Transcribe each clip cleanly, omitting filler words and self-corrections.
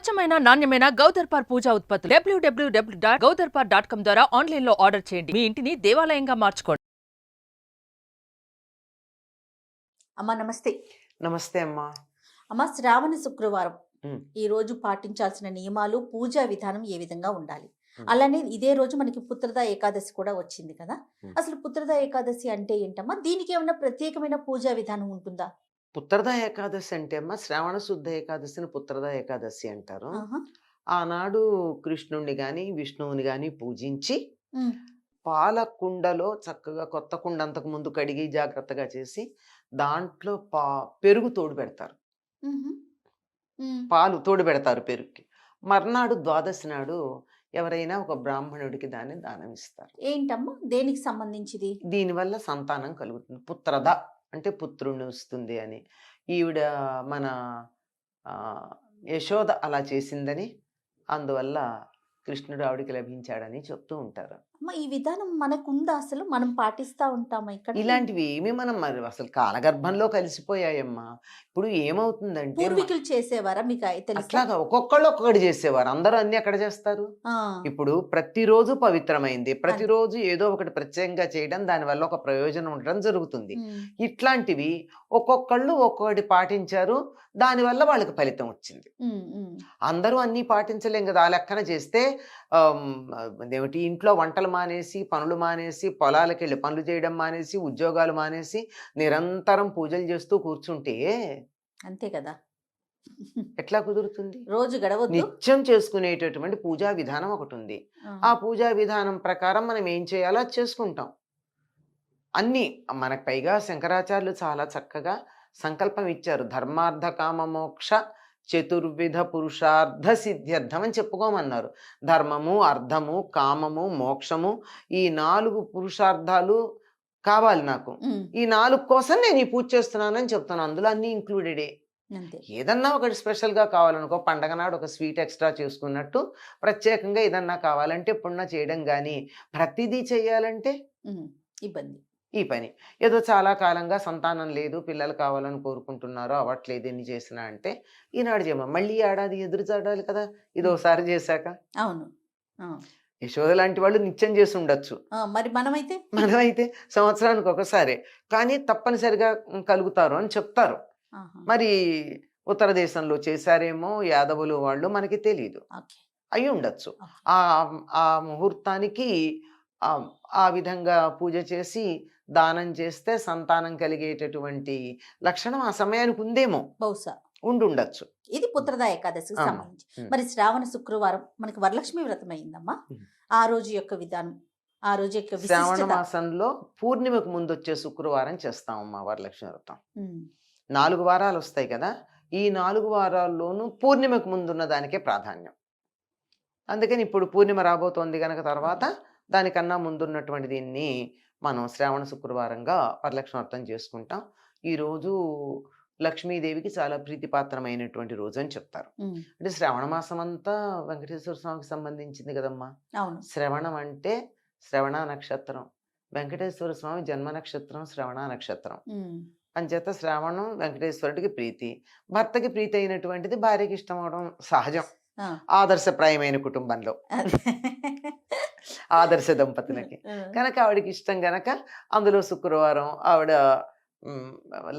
స్వచ్ఛమైన నాణ్యమైన గౌదర్పార్ పూజా ఉత్పత్తులు www.gaudarpar.com ద్వారా ఆన్లైన్ లో ఆర్డర్ చేయండి. మీ ఇంటిని దేవాలయంగా మార్చుకోండి. అమ్మా నమస్తే. నమస్తే అమ్మా. అమ్మ శ్రావణ శుక్రవారం ఉమ్, ఈ రోజు పాటించాల్సిన నియమాలు, పూజా విధానం ఏ విధంగా ఉండాలి? ఉమ్, అలానే ఇదే రోజు మనకి పుత్రద ఏకాదశి కూడా వచ్చింది కదా. ఉమ్. అసలు పుత్రద ఏకాదశి అంటే ఏంటమ్మా? దీనికి ఏమైనా ప్రత్యేకమైన పూజా విధానం ఉంటుందా? పుత్రద ఏకాదశి అంటే అమ్మా శ్రావణ శుద్ధ ఏకాదశిని పుత్రద ఏకాదశి అంటారు. ఆహా. ఆనాడు కృష్ణుణ్ణి గాని విష్ణువుని గాని పూజించి ఉమ్, పాల కుండలో చక్కగా కొత్త కుండ అంతకు ముందు కడిగి జాగ్రత్తగా చేసి దాంట్లో పెరుగు తోడు పెడతారు. ఉహు, ఉమ్. పాలు తోడు పెడతారు పెరుగుకి. మర్నాడు ద్వాదశి నాడు ఎవరైనా ఒక బ్రాహ్మణుడికి దాన్ని దానం ఇస్తారు. ఏంటమ్మా దేనికి సంబంధించింది? దీనివల్ల సంతానం కలుగుతుంది. పుత్రద అంటే పుత్రుని వస్తుంది అని. ఈవిడ మన ఆ, యశోద అలా చేసిందని, అందువల్ల కృష్ణుడు ఆవిడికి లభించాడని చెప్తూ ఉంటారు. అమ్మ ఈ విధానం మనకుందా? అసలు మనం పాటిస్తా ఉంటామా ఇక్కడ? ఇలాంటివి ఏమి మనం మరి అసలు కాలగర్భంలో కలిసిపోయాయమ్మా. ఇప్పుడు ఏమవుతుందంటే పూర్వీకులు చేసేవారా? మీకు తెలుసా? అట్లాగా ఒక్కొక్కళ్ళు ఒక్కొక్కటి చేసేవారు. అందరూ అన్ని ఎక్కడ చేస్తారు? ఆ, ఇప్పుడు ప్రతిరోజు పవిత్రమైంది, ప్రతిరోజు ఏదో ఒకటి ప్రత్యేకంగా చేయడం, దానివల్ల ఒక ప్రయోజనం ఉండడం జరుగుతుంది. ఉమ్, ఇట్లాంటివి ఒక్కొక్కళ్ళు ఒక్కొక్కటి పాటించారు, దానివల్ల వాళ్ళకి ఫలితం వచ్చింది. ఉమ్, ఉమ్. అందరూ అన్నీ పాటించలేం కదా. ఆ లెక్కన చేస్తే అదేమిటి, ఇంట్లో వంటలు మానేసి, పనులు మానేసి, పొలాలకు వెళ్ళి పనులు చేయడం మానేసి, ఉద్యోగాలు మానేసి నిరంతరం పూజలు చేస్తూ కూర్చుంటే అంతే కదా. ఎట్లా కుదురుతుంది? రోజు గడవద్దు. నిత్యం చేసుకునేటటువంటి పూజా విధానం ఒకటి ఉంది. ఆ పూజా విధానం ప్రకారం మనం ఏం చేయాలో అది చేసుకుంటాం. అన్నీ మనకు పైగా శంకరాచార్యులు చాలా చక్కగా సంకల్పం ఇచ్చారు. ధర్మార్థ కామ మోక్ష చతుర్విధ పురుషార్థ సిద్ధ్యర్థం అని చెప్పుకోమన్నారు. ధర్మము, అర్థము, కామము, మోక్షము, ఈ 4 పురుషార్థాలు కావాలి నాకు. ఉమ్, ఈ 4 కోసం నేను ఈ పూజ చేస్తున్నానని చెప్తాను. అందులో అన్నీ ఇంక్లూడెడే. అంతే. ఏదన్నా ఒకటి స్పెషల్గా కావాలనుకో, పండగ నాడు ఒక స్వీట్ ఎక్స్ట్రా చేసుకున్నట్టు ప్రత్యేకంగా ఏదన్నా కావాలంటే ఎప్పుడన్నా చేయడం, కానీ ప్రతిదీ చేయాలంటే ఉమ్, ఇబ్బంది. ఈ పని. ఏదో చాలా కాలంగా సంతానం లేదు, పిల్లలు కావాలని కోరుకుంటున్నారు, అవ్వట్లేదు, ఎన్ని చేసినా అంటే ఈనాడు చేయమ, మళ్ళీ ఏడాది ఎదురు చూడాలి కదా. ఇది ఒకసారి చేశాక. అవును. ఆ, యశోద లాంటి వాళ్ళు నిత్యం చేసి ఉండొచ్చు. మరి మనమైతే మనమైతే సంవత్సరానికి ఒకసారి, కానీ తప్పనిసరిగా కలుగుతారు అని చెప్తారు. ఆహా, మరి ఉత్తర దేశంలో చేశారేమో యాదవులు వాళ్ళు, మనకి తెలియదు, ఓకే, అయి ఉండొచ్చు. ఓకే. ఆ ఆ ముహూర్తానికి ఆ ఆ విధంగా పూజ చేసి దానం చేస్తే సంతానం కలిగేటటువంటి లక్షణం ఆ సమయానికి ఉందేమో, బహుశా ఉండుండొచ్చు. ఇది పుత్రద ఏకాదశికి అవును. సంబంధించి. ఉమ్. మరి శ్రావణ శుక్రవారం మనకి వరలక్ష్మి వ్రతం అయిందమ్మా. ఉమ్. ఆ రోజు యొక్క విధానం, ఆ రోజు యొక్క శ్రావణ విశిష్టత. మాసంలో పూర్ణిమకు ముందు వచ్చే శుక్రవారం చేస్తామమ్మా వరలక్ష్మి వ్రతం. ఉమ్, 4 వారాలు వస్తాయి కదా. ఈ 4 వారాల్లోనూ పూర్ణిమకు ముందున్న దానికే ప్రాధాన్యం. అందుకని ఇప్పుడు పూర్ణిమ రాబోతోంది కనుక తర్వాత దానికన్నా ముందున్నటువంటి దీన్ని మనం శ్రావణ శుక్రవారంగా వరలక్ష్మి వ్రతం చేసుకుంటాం. ఈరోజు లక్ష్మీదేవికి చాలా ప్రీతిపాత్రమైనటువంటి రోజు అని చెప్తారు. ఉమ్, అంటే శ్రావణ మాసం అంతా వెంకటేశ్వర స్వామికి సంబంధించింది కదమ్మా. అవును. శ్రవణం అంటే శ్రవణ నక్షత్రం, వెంకటేశ్వర స్వామి జన్మ నక్షత్రం శ్రవణ నక్షత్రం. ఉమ్, అంచేత శ్రావణం వెంకటేశ్వరుడికి ప్రీతి, భర్తకి ప్రీతి అయినటువంటిది భార్యకి ఇష్టం అవడం సహజం. ఆ, ఆదర్శప్రాయమైన కుటుంబంలో అదే. ఆదర్శ దంపతులకి కనుక ఆవిడకి ఇష్టం గనక అందులో శుక్రవారం ఆవిడ మ్,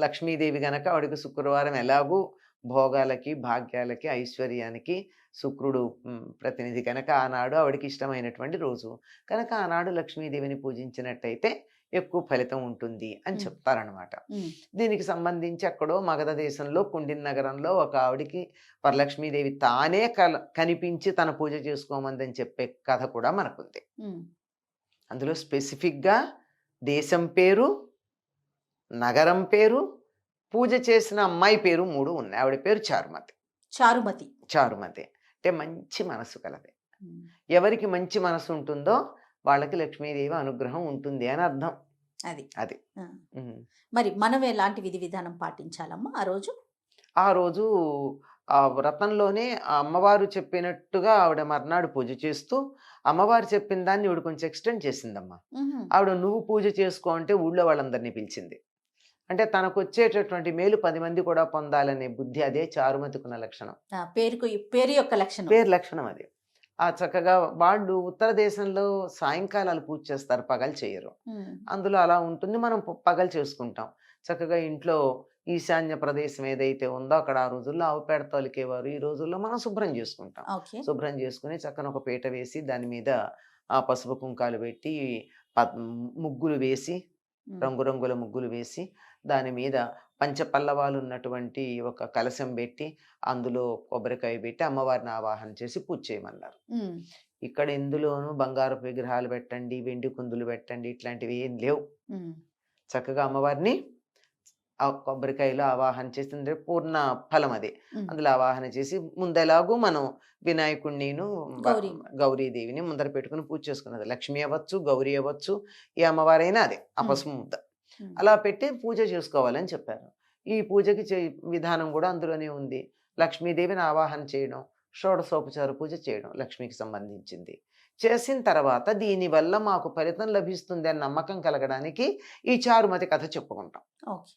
లక్ష్మీదేవి గనక ఆవిడకి శుక్రవారం ఎలాగూ భోగాలకి, భాగ్యాలకి, ఐశ్వర్యానికి శుక్రుడు ప్రతినిధి కనుక ఆనాడు ఆవిడకి ఇష్టమైనటువంటి రోజు కనుక ఆనాడు లక్ష్మీదేవిని పూజించినట్టయితే ఎక్కువ ఫలితం ఉంటుంది అని చెప్తారనమాట. ఉమ్, దీనికి సంబంధించి అక్కడో మగధ దేశంలో కుండిన్ నగరంలో ఒక ఆవిడికి వరలక్ష్మీదేవి తానే కనిపించి తన పూజ చేసుకోమందని చెప్పే కథ కూడా మనకుంది. ఉమ్, అందులో స్పెసిఫిక్గా దేశం పేరు, నగరం పేరు, పూజ చేసిన అమ్మాయి పేరు 3 ఉన్నాయి. ఆవిడ పేరు చారుమతి. చారుమతి. చారుమతి అంటే మంచి మనసు కలది. ఉమ్, ఎవరికి మంచి మనసు ఉంటుందో వాళ్ళకి లక్ష్మీదేవి అనుగ్రహం ఉంటుంది అని అర్థం. అది అది ఆ. ఉమ్. మరి మనం ఎలాంటి విధి విధానం పాటించాలమ్మా ఆ రోజు? ఆ రోజు ఆ వ్రతంలోనే ఆ అమ్మవారు చెప్పినట్టుగా ఆవిడ మర్నాడు పూజ చేస్తూ, అమ్మవారు చెప్పిన దాన్ని ఈవిడ కొంచెం ఎక్స్టెండ్ చేసిందమ్మా. ఉహు, ఆవిడ నువ్వు పూజ చేసుకో అంటే ఊళ్ళో వాళ్ళందరినీ పిలిచింది. అంటే తనకు వచ్చేటటువంటి మేలు 10 మంది కూడా పొందాలనే బుద్ధి, అదే చారుమతికున్న లక్షణం. పేరు యొక్క లక్షణం. పేరు లక్షణం అది. ఆ చక్కగా వాళ్ళు ఉత్తర దేశంలో సాయంకాలాలు పూజ చేస్తారు, పగలు చేయరు. ఉమ్, అందులో అలా ఉంటుంది. మనం పగలు చేసుకుంటాం. చక్కగా ఇంట్లో ఈశాన్య ప్రదేశం ఏదైతే ఉందో అక్కడ ఆ రోజుల్లో ఆవు పేడ తొలికేవారు. ఈ రోజుల్లో మనం శుభ్రం చేసుకుంటాం. ఓకే. శుభ్రం చేసుకుని చక్కన ఒక పీట వేసి దాని మీద ఆ పసుపు కుంకాలు పెట్టి ముగ్గులు వేసి, ఉమ్, రంగురంగుల ముగ్గులు వేసి, దాని మీద పంచపల్లవాలు ఉన్నటువంటి ఒక కలశం పెట్టి అందులో కొబ్బరికాయ పెట్టి అమ్మవారిని ఆవాహన చేసి పూజ చేయమన్నారు. ఉమ్, ఇక్కడ ఇందులోనూ బంగారపు విగ్రహాలు పెట్టండి, వెండి కుందులు పెట్టండి, ఇట్లాంటివి ఏం లేవు. ఉమ్, చక్కగా అమ్మవారిని ఆ కొబ్బరికాయలో ఆవాహన చేసింది పూర్ణ ఫలం అది. ఉమ్, అందులో ఆవాహన చేసి ముందెలాగూ మనం వినాయకుడినిను గౌరీ. గౌరీదేవిని ముందర పెట్టుకుని పూజ చేసుకున్నది. లక్ష్మి అవ్వచ్చు, గౌరీ అవ్వచ్చు, ఏ అమ్మవారైనా అదే ఆ పసుపు ముద్ద ఉమ్, అలా పెట్టి పూజ చేసుకోవాలని చెప్పారు. ఈ పూజకి విధానం కూడా అందులోనే ఉంది. లక్ష్మీదేవిని ఆవాహన చేయడం, షోడశోపచార పూజ చేయడం లక్ష్మికి సంబంధించింది. చేసిన తర్వాత దీనివల్ల మాకు ఫలితం లభిస్తుంది అని నమ్మకం కలగడానికి ఈ చారుమతి కథ చెప్పుకుంటాం. ఓకే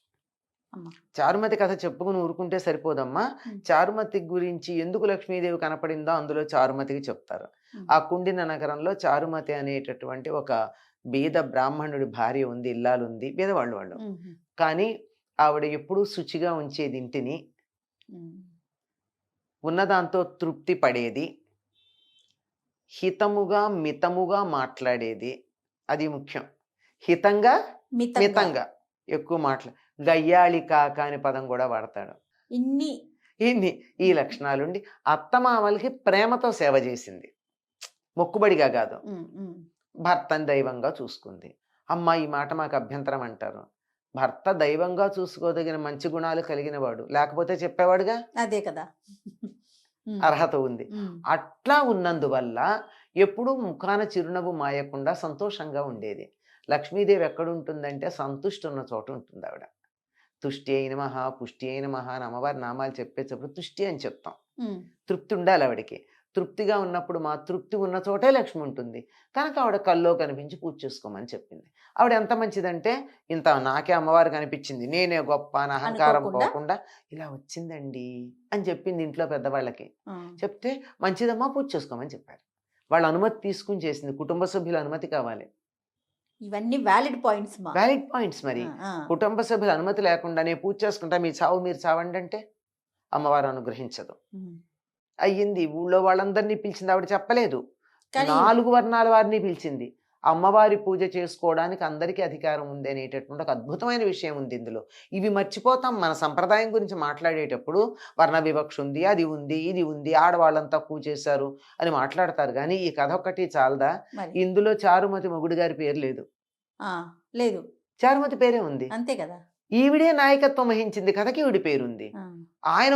అమ్మా. చారుమతి కథ చెప్పుకుని ఊరుకుంటే సరిపోదమ్మా. ఉమ్, చారుమతి గురించి ఎందుకు లక్ష్మీదేవి కనపడిందో అందులో చారుమతికి చెప్తారు. ఉమ్, ఆ కుండిన నగరంలో చారుమతి అనేటటువంటి ఒక బీద బ్రాహ్మణుడి భార్య ఉంది, ఇల్లాలుంది, బీదవాళ్ళు వాళ్ళు. ఉమ్, కానీ ఆవిడ ఎప్పుడూ శుచిగా ఉంచేది ఇంటిని, ఉమ్, ఉన్నదాంతో తృప్తి పడేది, హితముగా మితముగా మాట్లాడేది. అది ముఖ్యం. హితంగా మితంగా. మితంగా ఎక్కువ గయ్యాళి కాక అనే పదం కూడా వాడతాడు. ఇన్ని ఈ లక్షణాలుండి అత్తమామలకి ప్రేమతో సేవ చేసింది, మొక్కుబడిగా కాదు. ఉమ్, ఉమ్, భర్తని దైవంగా చూసుకుంది. అమ్మ ఈ మాట మాకు అభ్యంతరం అంటారు. భర్త దైవంగా చూసుకోదగిన మంచి గుణాలు కలిగిన వాడు, లేకపోతే చెప్పేవాడుగా. అదే కదా. ఉమ్, అర్హత ఉంది. ఉమ్, అట్లా ఉన్నందువల్ల ఎప్పుడూ ముఖాన చిరునవ్వు మాయకుండా సంతోషంగా ఉండేది. లక్ష్మీదేవి ఎక్కడుంటుందంటే సంతుష్టి ఉన్న చోట ఉంటుంది ఆవిడ. తుష్టి అయిన మహా, పుష్టి అయిన మహా అని అమ్మవారి నామాలు చెప్పేటప్పుడు తుష్టి అని చెప్తాం. ఉమ్, తృప్తి ఉండాలి ఆవిడకి. తృప్తిగా ఉన్నప్పుడు మా తృప్తి ఉన్న చోటే లక్ష్మి ఉంటుంది. కనుక ఆవిడ కల్లో కనిపించి పూజ చేసుకోమని చెప్పింది. ఆవిడ ఎంత మంచిదంటే, ఇంత నాకే అమ్మవారు కనిపించింది, నేనే గొప్ప అని అహంకారం అనుకోకుండా? పోకుండా ఇలా వచ్చిందండి అని చెప్పింది ఇంట్లో పెద్దవాళ్ళకి. ఆ, చెప్తే మంచిదమ్మా పూజ చేసుకోమని చెప్పారు. వాళ్ళ అనుమతి తీసుకుని చేసింది. కుటుంబ సభ్యుల అనుమతి కావాలి. ఇవన్నీ వ్యాలిడ్ పాయింట్స్ మా. Valid points. మరి ఆ, కుటుంబ సభ్యుల అనుమతి లేకుండా నేను పూజ చేసుకుంటా, మీ చావు మీరు చావండి అంటే అమ్మవారు అనుగ్రహించదు. ఉమ్, అయ్యింది. ఊళ్ళో వాళ్ళందరినీ పిలిచింది. ఆవిడ చెప్పలేదు, కానీ 4 వర్ణాల వారిని పిలిచింది. అమ్మవారి పూజ చేసుకోవడానికి అందరికీ అధికారం ఉంది అనేటటువంటి ఒక అద్భుతమైన విషయం ఉంది ఇందులో. ఇవి మర్చిపోతాం మన సంప్రదాయం గురించి మాట్లాడేటప్పుడు. వర్ణ వివక్ష ఉంది, అది ఉంది, ఇది ఉంది, ఆడవాళ్ళంతా తక్కువ చేశారు అని మాట్లాడతారు. కానీ ఈ కథ ఒక్కటి చాలదా? మరి ఇందులో చారుమతి మొగుడు గారి పేరు లేదు, ఆ, లేదు, చారుమతి పేరే ఉంది. అంతే కదా. ఈవిడే నాయకత్వం వహించింది కథకి, ఈవిడి పేరుంది. ఆ, ఆయన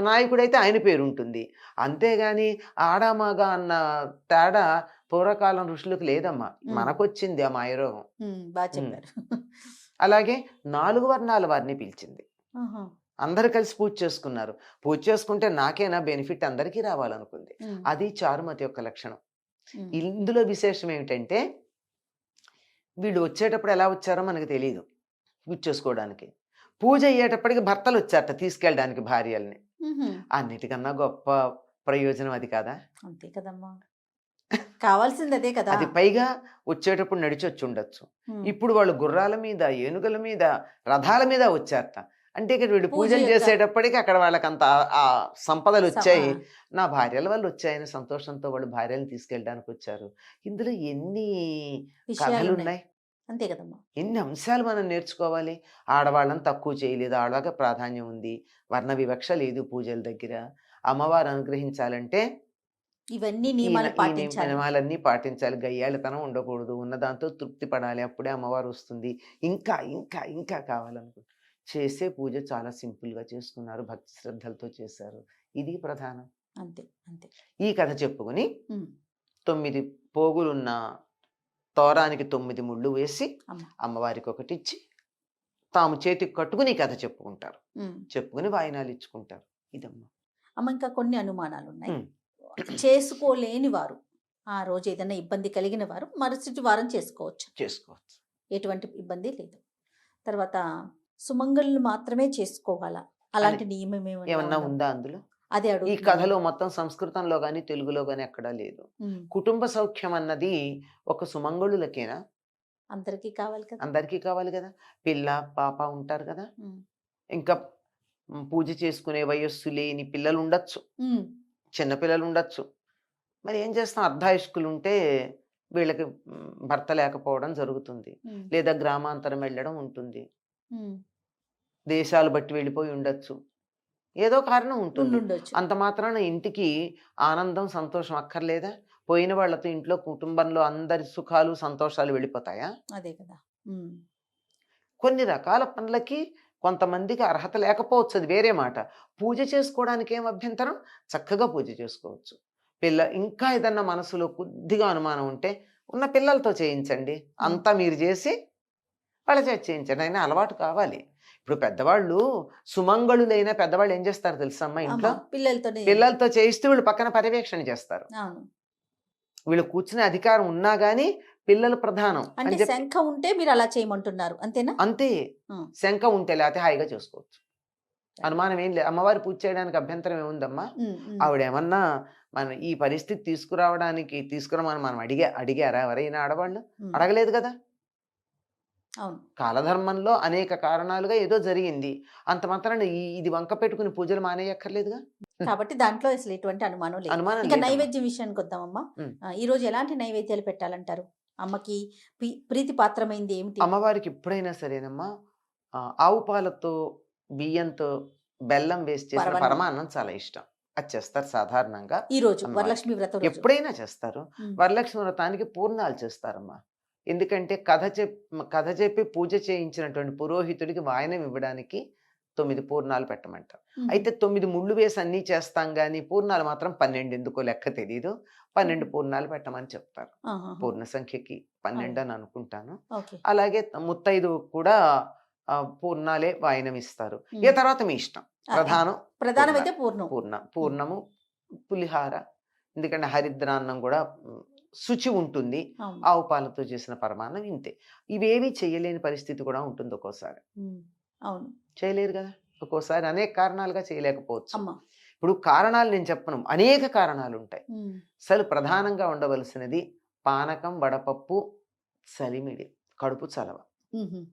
నాయకుడైతే ఆయన పేరు ఉంటుంది. అంతేగాని ఆడామగా అన్న తేడా పూర్వకాలం ఋషులకు లేదమ్మా, మనకొచ్చింది ఆ మాయరోగం. బాగా చెప్పారు. అలాగే 4 వర్ణాల వారిని పిలిచింది. ఆహా, అందరు కలిసి పూజ చేసుకున్నారు. పూజ చేసుకుంటే నాకేనా బెనిఫిట్, అందరికీ రావాలనుకుంది. ఉమ్, అది చారుమతి యొక్క లక్షణం. ఉమ్, ఇందులో విశేషం ఏమిటంటే, వీళ్ళు వచ్చేటప్పుడు ఎలా వచ్చారో మనకు తెలియదు పూజ చేసుకోవడానికి. పూజ అయ్యేటప్పటికి భర్తలు వచ్చారట తీసుకెళ్ళడానికి భార్యల్ని. ఉహుం, అన్నిటికన్నా గొప్ప ప్రయోజనం అది కాదా? అంతే కదమ్మా, కావాల్సింది అదే కదా. అది పైగా వచ్చేటప్పుడు నడిచొచ్చి ఉండొచ్చు. ఉమ్, ఇప్పుడు వాళ్ళు గుర్రాల మీద, ఏనుగుల మీద, రథాల మీద వచ్చారట. అంటే ఇక్కడ వీళ్ళు పూజ పూజలు యొక్క- చేసేటప్పటికి అక్కడ వాళ్ళకంత ఆ సంపదలు స- వచ్చాయి. ఆ, నా భార్యల వల్ల వచ్చాయని సంతోషంతో వాళ్ళు భార్యలను తీసుకెళ్ళడానికి వచ్చారు. ఇందులో ఎన్ని విషయాలు కథలు ఉన్నాయి. ఉన్నాయి, అంతే కదమ్మా. ఎన్ని అంశాలు మనం నేర్చుకోవాలి. ఆడవాళ్ళని తక్కువ చేయలేదు, ఆడవాళ్ళకి ప్రాధాన్యం ఉంది, వర్ణ వివక్ష లేదు పూజల దగ్గర. అమ్మవారు అనుగ్రహించాలంటే ఇవన్నీ నియమాలు ఈ పాటించాలి. నియమాలన్నీ పాటించాలి. గయ్యాళితనం ఉండకూడదు, ఉన్నదాంతో తృప్తి పడాలి. అప్పుడే అమ్మవారు వస్తుంది. ఇంకా ఇంకా ఇంకా కావాలనుకుంటు చేసే పూజ చాలా సింపుల్గా చేసుకున్నారు, భక్తి శ్రద్ధలతో చేశారు. ఇది ప్రధానం. అంతే అంతే. ఈ కథ చెప్పుకొని ఉమ్, 9 పోగులున్న తోరానికి 9 ముళ్ళు వేసి అమ్మ. అమ్మవారికి ఒకటి ఇచ్చి తాము చేతికి కట్టుకుని ఈ కథ చెప్పుకుంటారు. ఉమ్. చెప్పుకుని వాయినాలు ఇచ్చుకుంటారు. ఇదమ్మా. అమ్మ, ఇంకా కొన్ని అనుమానాలు ఉన్నాయి. ఉమ్. చేసుకోలేని వారు, ఆ రోజు ఏదైనా ఇబ్బంది కలిగిన వారు మరుసటి వారం చేసుకోవచ్చు, చేసుకోవచ్చు. ఎటువంటి ఇబ్బంది లేదు. తర్వాత సుమంగళులు మాత్రమే చేసుకోవాలా? అలాంటి నియమం ఏమన్నా ఏమన్నా ఉందా అందులో? అదే ఈ అడుగుతున్నాను. కథలో మొత్తం సంస్కృతంలో గాని, తెలుగులో గాని ఎక్కడా లేదు. ఉమ్, కుటుంబ సౌఖ్యం అన్నది ఒక సుమంగళులకేనా? అందరికీ కావాలి కదా. అందరికీ కావాలి కదా! పిల్ల, పాప ఉంటారు కదా! ఉమ్, ఇంకా పూజ చేసుకునే వయస్సు లేని పిల్లలుండొచ్చు. ఉమ్, చిన్న పిల్లలుండొచ్చు. మరి ఏం చేస్తాం, అర్ధాయుష్కులుంటే వీళ్ళకి భర్త లేకపోవడం జరుగుతుంది. ఉమ్, లేదా గ్రామాంతరం వెళ్ళడం ఉంటుంది. ఉమ్, దేశాలు బట్టి వెళ్ళిపోయి ఉండొచ్చు. ఏదో కారణం ఉంటుంది. ఉండుండొచ్చు. అంత మాత్రాన ఇంటికి ఆనందం, సంతోషం అక్కర్లేదా? పోయిన వాళ్ళతో ఇంట్లో కుటుంబంలో అందరి సుఖాలు, సంతోషాలు వెళ్ళిపోతాయా? అదే కదా. ఉమ్, కొన్ని రకాల పనులకి కొంతమందికి అర్హత లేకపోవచ్చు, అది వేరే మాట. పూజ చేసుకోవడానికి ఏం అభ్యంతరం? చక్కగా పూజ చేసుకోవచ్చు. ఇంకా ఏదన్నా మనసులో కొద్దిగా అనుమానం ఉంటే ఉన్న పిల్లలతో చేయించండి. అంతా మీరు చేసి వాళ్ళ చేత చేయించండి. అయినా అలవాటు కావాలి. ఇప్పుడు పెద్దవాళ్ళు, సుమంగళులైన పెద్దవాళ్ళు ఏం చేస్తారు తెలుసమ్మా ఇంట్లో? అమ్మా, పిల్లలతోనే. పిల్లలతో చేయిస్తూ వీళ్ళు పక్కన పర్యవేక్షణ చేస్తారు. అవును. వీళ్ళు కూర్చునే అధికారం ఉన్నా గానీ పిల్లలు ప్రధానం అంటే అని చెప్పి శంఖ ఉంటే మీరు అలా చేయమంటున్నారు అంతేనా? అంతే. ఆ. శంఖ ఉంటే లేకపోతే హాయిగా చేసుకోవచ్చు. అనుమానం ఏం లేదు. అమ్మవారి పూజ చేయడానికి అభ్యంతరం ఏముందమ్మా? ఉమ్, ఉమ్, ఆవిడేమన్నా మన ఈ పరిస్థితి తీసుకురమని మనం అడిగారా ఎవరైనా ఆడవాళ్ళు? ఉమ్, అడగలేదు కదా. అవును. కాలధర్మంలో అనేక కారణాలుగా ఏదో జరిగింది. అంత మాత్రాన ఇది వంక పెట్టుకుని పూజలు మానేయక్కర్లేదుగా. కాబట్టి దాంట్లో అసలు ఎటువంటి అనుమానం లేదు. అనుమానం ఇంకా లేదమ్మా. నైవేద్యం విషయానికి వద్దామమ్మా. ఉమ్. ఈ రోజు ఎలాంటి నైవేద్యాలు పెట్టాలంటారు? అమ్మకి ప్రీతి పాత్రమైంది ఏమిటి? అమ్మవారికి ఎప్పుడైనా సరేనమ్మా, ఆవు పాలతో, బియ్యంతో, బెల్లం వేసి చేసిన పరమాన్నం. పరమాన్నం చాలా ఇష్టం. అది చేస్తారు సాధారణంగా. ఈ రోజు అమ్మవారికి. వరలక్ష్మి వ్రతం రోజు. ఎప్పుడైనా చేస్తారు. ఉమ్, వరలక్ష్మి వ్రతానికి పూర్ణాలు చేస్తారమ్మా. ఎందుకంటే కథ చెప్పి పూజ చేయించినటువంటి పురోహితుడికి వాయనం ఇవ్వడానికి 9 పూర్ణాలు పెట్టమంటారు. ఉమ్, అయితే 9 ముళ్ళు వేసి అన్నీ చేస్తాం కానీ పూర్ణాలు మాత్రం 12, ఎందుకో లెక్క తెలియదు. 12 పూర్ణాలు పెట్టమని చెప్తారు. ఆహాహా. పూర్ణ సంఖ్యకి 12 అని అనుకుంటాను. ఓకే. అలాగే ముత్తైదు కూడా పూర్ణాలే వాయనం ఇస్తారు. ఉమ్. ఏ తర్వాత మీ ఇష్టం. అదే. ప్రధానం ప్రధానమైతే పూర్ణం. పూర్ణము, పులిహార. ఎందుకంటే హరిద్రాన్నం కూడా శుచి ఉంటుంది. అవును. ఆవు పాలతో చేసిన పరమాన్నం ఇంతే. ఇవేమీ చేయలేని పరిస్థితి కూడా ఉంటుంది ఒక్కోసారి. ఉమ్, అవును. చేయలేరు కదా. ఒక్కోసారి అనేక కారణాలుగా చేయలేకపోవచ్చు. అమ్మా. ఇప్పుడు కారణాలు నేను చెప్పను, అనేక కారణాలు ఉంటాయి. ఉమ్, అసలు ప్రధానంగా ఉండవలసినది పానకం, వడపప్పు, సలిమిడి, కడుపు చలవ, ఉహుం,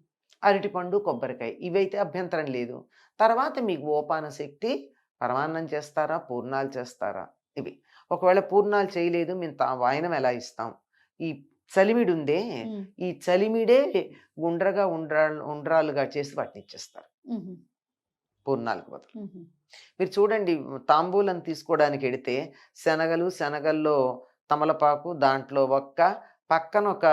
అరటిపండు, కొబ్బరికాయ. ఇవైతే అభ్యంతరం లేదు. తర్వాత మీకు ఓపాన శక్తి, పరమాన్నం చేస్తారా, పూర్ణాలు చేస్తారా, ఇవి. ఒకవేళ పూర్ణాలు చేయలేదు, మేము వాయనం ఎలా ఇస్తాం? ఈ చలిమిడి ఉందే, ఉమ్, ఈ చలిమిడే గుండ్రగా ఉండ్రాలుగా చేసి వాటిని ఇచ్చేస్తారు ఉహుం, పూర్ణాలకు బదులు. ఉహుం. మీరు చూడండి, తాంబూలం తీసుకోవడానికి వెడితే శనగల్లో తమలపాకు, దాంట్లో పక్కన ఒక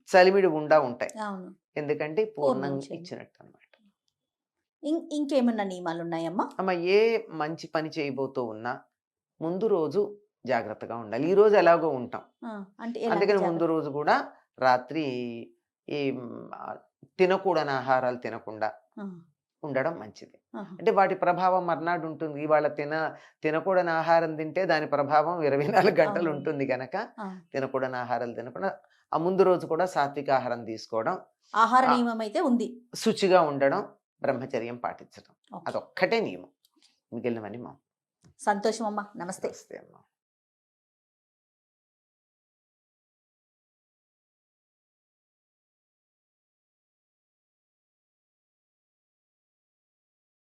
చలిమిడి ఉంటాయి. అవును. ఎందుకంటే పూర్ణం పూర్ణం చేయండి. ఇచ్చినట్టు అనమాట. ఇంకేమన్నా నియమాలు ఉన్నాయమ్మా? అమ్మ, ఏ మంచి పని చేయబోతూ ఉన్నా ముందు రోజు జాగ్రత్తగా ఉండాలి. ఈ రోజు ఎలాగో ఉంటాం, ఆ, అంటే ఎలాంటి అందుకని ముందు జాగ్రత్త? రోజు కూడా రాత్రి ఈ తినకూడని ఆహారాలు తినకుండా ఆ, ఉండడం మంచిది. ఆహా. అంటే వాటి ప్రభావం మర్నాడు ఉంటుంది. ఇవాళ తినకూడని ఆహారం తింటే దాని ప్రభావం 24 గంటలు అవును. ఉంటుంది కనుక ఆ. తినకూడని ఆహారాలు తినకుండా ఆ ముందు రోజు కూడా సాత్విక ఆహారం తీసుకోవడం, ఆహార ఆ. నియమం అయితే ఉంది. శుచిగా ఉండడం, బ్రహ్మచర్యం పాటించడం, ఓకే. అదొక్కటే నియమం. మిగిలినవన్నీ మా సంతోషం అమ్మా. నమస్తే. నమస్తే అమ్మా.